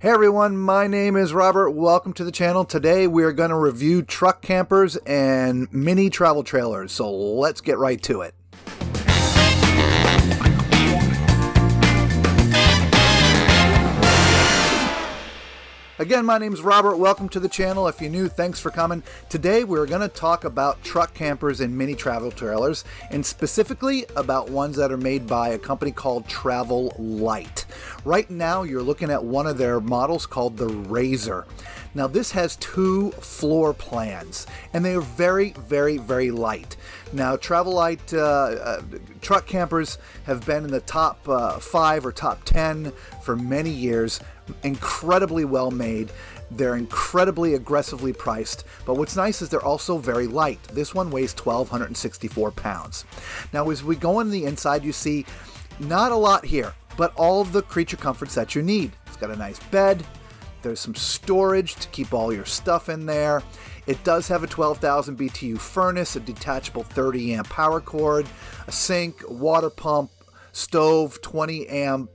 Hey everyone, my name is Robert. Welcome to the channel. Today we are going to review truck campers and mini travel trailers. So let's get right to it. Again, my name is Robert. Welcome to the channel. If you're new, thanks for coming. Today we're going to talk about truck campers and mini travel trailers, and specifically about ones that are made by a company called Lite. Right now you're looking at one of their models called the Razor. Now this has two floor plans and they are very, very light. Now Lite truck campers have been in the top 5 or top 10 for many years. Incredibly well made. They're incredibly aggressively priced, but what's nice is they're also very light. This one weighs 1,264 pounds. Now as we go on the inside, you see not a lot here, but all of the creature comforts that you need. It's got a nice bed. There's some storage to keep all your stuff in there. It does have a 12,000 BTU furnace, a detachable 30 amp power cord, a sink, a water pump, stove, a 20 gallon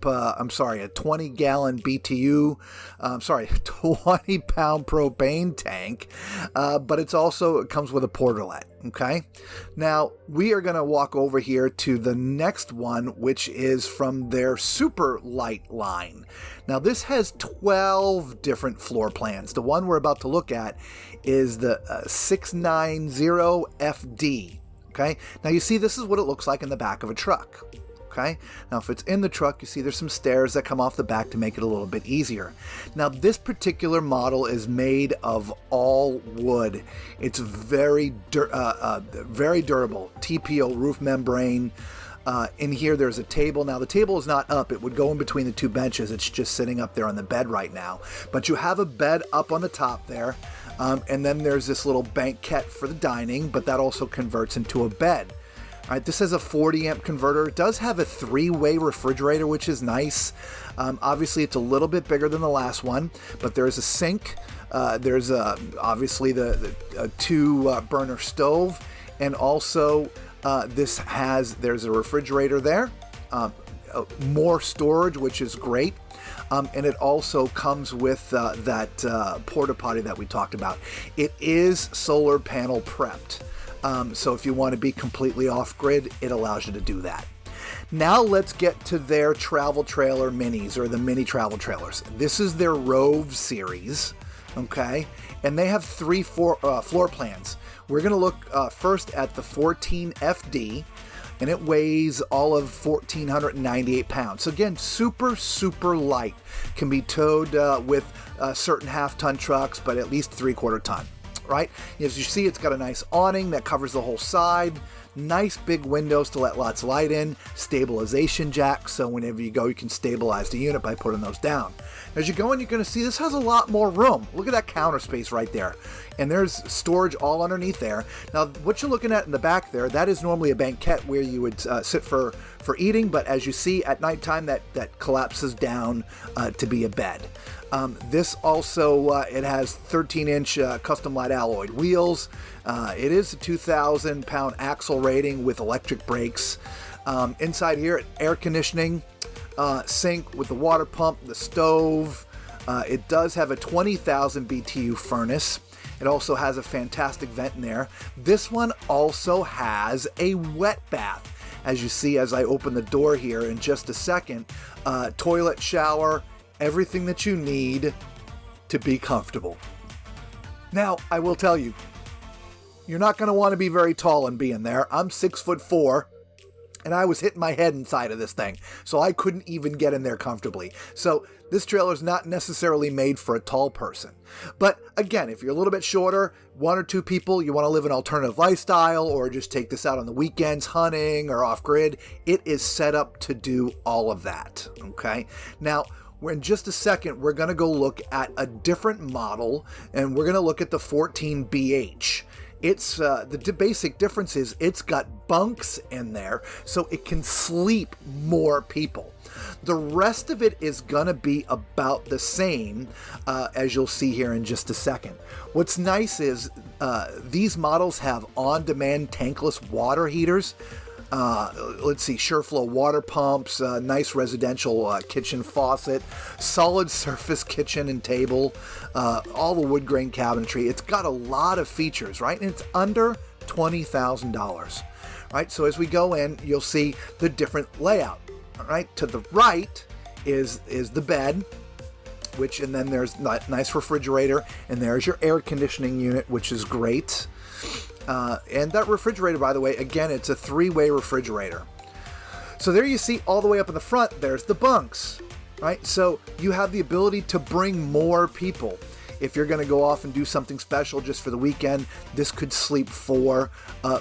BTU, 20 pound propane tank, but it comes with a portalet. Okay, now we are going to walk over here to the next one, which is from their Super Lite line. Now this has 12 different floor plans. The one we're about to look at is the 690FD. Okay, now you see this is what it looks like in the back of a truck. Okay, now if it's in the truck, you see there's some stairs that come off the back to make it a little bit easier. Now this particular model is made of all wood. It's very durable, TPO roof membrane. In here there's a table. Now the table is not up, it would go in between the two benches. It's just sitting up there on the bed right now, but you have a bed up on the top there, and then there's this little banquette for the dining, but that also converts into a bed. All right, this has a 40 amp converter. It does have a 3-way refrigerator, which is nice. Obviously, it's a little bit bigger than the last one, but there's a sink. There's obviously the 2 burner stove, and also there's a refrigerator there. More storage, which is great. And it also comes with that porta potty that we talked about. It is solar panel prepped. So if you want to be completely off-grid, it allows you to do that. Now let's get to their travel trailer minis, or the mini travel trailers. This is their Rove series, okay? And they have 3 floor plans. We're going to look first at the 14FD, and it weighs all of 1,498 pounds. So again, super light. Can be towed with certain half-ton trucks, but at least 3/4 ton. Right? As you see, it's got a nice awning that covers the whole side, nice big windows to let lots of light in, stabilization jacks, so whenever you go, you can stabilize the unit by putting those down. As you go in, you're going to see this has a lot more room. Look at that counter space right there. And there's storage all underneath there. Now, what you're looking at in the back there, that is normally a banquette where you would sit for eating, but as you see at nighttime, that collapses down to be a bed. This also, it has 13-inch custom light alloyed wheels. It is a 2,000 pound axle rating with electric brakes. Inside here, air conditioning, sink with the water pump, the stove. It does have a 20,000 BTU furnace. It also has a fantastic vent in there. This one also has a wet bath. As you see, as I open the door here in just a second, toilet, shower, everything that you need to be comfortable. Now, I will tell you, you're not going to want to be very tall and be in there. I'm 6'4", and I was hitting my head inside of this thing, so I couldn't even get in there comfortably. So this trailer is not necessarily made for a tall person. But again, if you're a little bit shorter, 1 or 2 people, you want to live an alternative lifestyle or just take this out on the weekends, hunting or off-grid, it is set up to do all of that, okay? Now, in just a second, we're going to go look at a different model, and we're going to look at the 14BH. It's the basic difference is it's got bunks in there, so it can sleep more people. The rest of it is gonna be about the same, as you'll see here in just a second. What's nice is these models have on-demand tankless water heaters. let's see, SureFlow water pumps, nice residential kitchen faucet, solid surface kitchen and table, all the wood grain cabinetry. It's got a lot of features, right? And it's under $20,000, right? So as we go in, you'll see the different layout, right? To the right is the bed, and then there's a nice refrigerator, and there's your air conditioning unit, which is great. And that refrigerator, by the way, again, it's a 3-way refrigerator. So there you see all the way up in the front, there's the bunks, right? So you have the ability to bring more people. If you're going to go off and do something special just for the weekend, this could sleep 4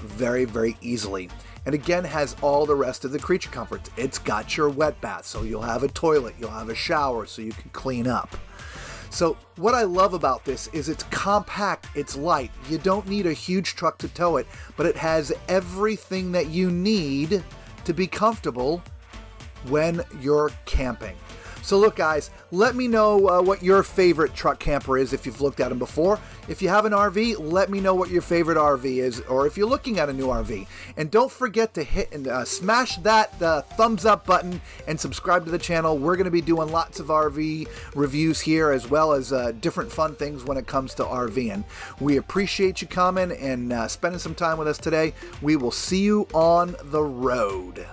very, very easily. And again, has all the rest of the creature comforts. It's got your wet bath, so you'll have a toilet, you'll have a shower, so you can clean up. So what I love about this is it's compact, it's light. You don't need a huge truck to tow it, but it has everything that you need to be comfortable when you're camping. So look, guys, let me know what your favorite truck camper is if you've looked at them before. If you have an RV, let me know what your favorite RV is, or if you're looking at a new RV. And don't forget to hit and smash that thumbs up button and subscribe to the channel. We're going to be doing lots of RV reviews here, as well as different fun things when it comes to RVing. We appreciate you coming and spending some time with us today. We will see you on the road.